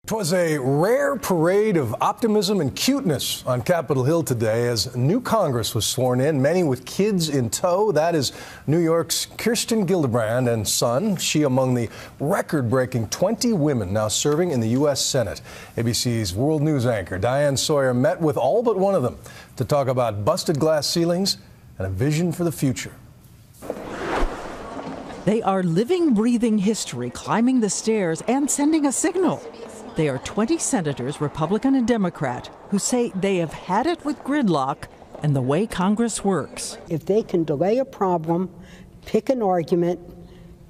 It was a rare parade of optimism and cuteness on Capitol Hill today as new Congress was sworn in, many with kids in tow. That is New York's Kirsten Gillibrand and son. She among the record-breaking 20 women now serving in the U.S. Senate. ABC's World News anchor Diane Sawyer met with all but one of them to talk about busted glass ceilings and a vision for the future. They are living, breathing history, climbing the stairs and sending a signal. They are 20 senators, Republican and Democrat, who say they have had it with gridlock and the way Congress works. If they can delay a problem, pick an argument,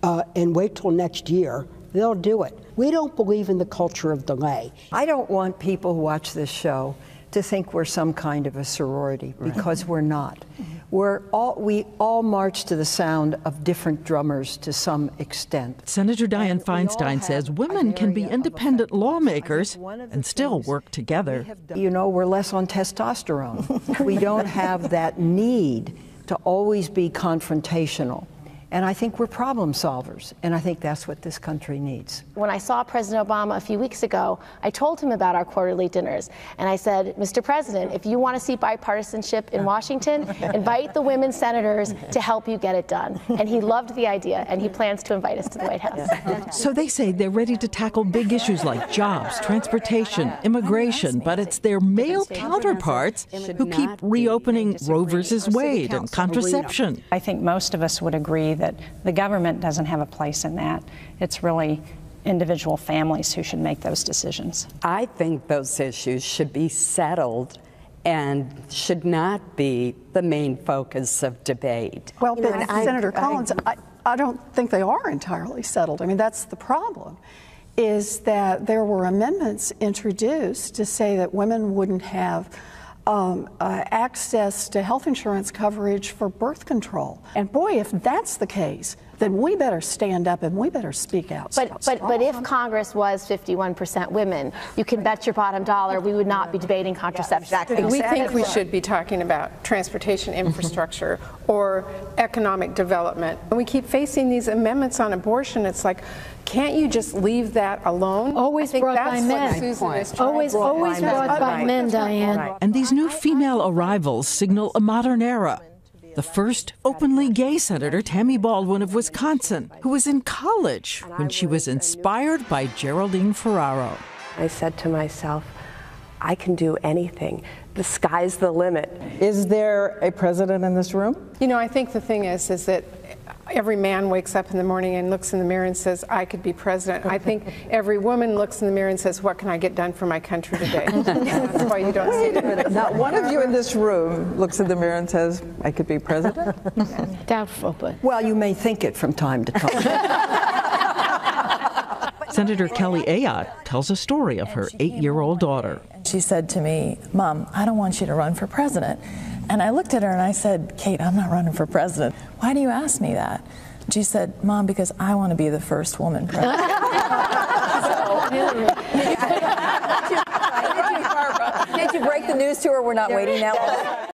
and wait till next year, they'll do it. We don't believe in the culture of delay. I don't want people who watch this show to think we're some kind of a sorority, because we're not. We all march to the sound of different drummers to some extent. Senator Diane Feinstein says women can be independent lawmakers and still work together. You know, we're less on testosterone. We don't have that need to always be confrontational. And I think we're problem solvers, and I think that's what this country needs. When I saw President Obama a few weeks ago, I told him about our quarterly dinners. And I said, Mr. President, if you want to see bipartisanship in Washington, invite the women senators to help you get it done. And he loved the idea, and he plans to invite us to the White House. So they say they're ready to tackle big issues like jobs, transportation, immigration, but it's their male counterparts who keep reopening Roe versus Wade and contraception. I think most of us would agree that the government doesn't have a place in that. It's really individual families who should make those decisions. I think those issues should be settled and should not be the main focus of debate. Well, but Senator Collins, I don't think they are entirely settled. I mean, that's the problem, is that there were amendments introduced to say that women wouldn't have access to health insurance coverage for birth control. And boy, if that's the case, then we better stand up and we better speak out. But if Congress was 51% women, you can bet your bottom dollar we would not be debating contraception. Exactly. We think we should be talking about transportation infrastructure or economic development. And we keep facing these amendments on abortion. It's like, can't you just leave that alone? Always brought by men. Always brought by men, Diane. And these new female arrivals signal a modern era. The first openly gay senator, Tammy Baldwin of Wisconsin, who was in college when she was inspired by Geraldine Ferraro. I said to myself, I can do anything. The sky's the limit. Is there a president in this room? You know, I think the thing is that every man wakes up in the morning and looks in the mirror and says, I could be president. I think every woman looks in the mirror and says, what can I get done for my country today? That's why you don't see it. Not one of you in this room looks in the mirror and says, I could be president? Doubtful, but... Well, you may think it from time to time. Senator Kelly Ayotte tells a story of her 8-year-old daughter. She said to me, Mom, I don't want you to run for president. And I looked at her and I said, Kate, I'm not running for president. Why do you ask me that? She said, Mom, because I want to be the first woman president. Did you break the news to her? We're not waiting that long.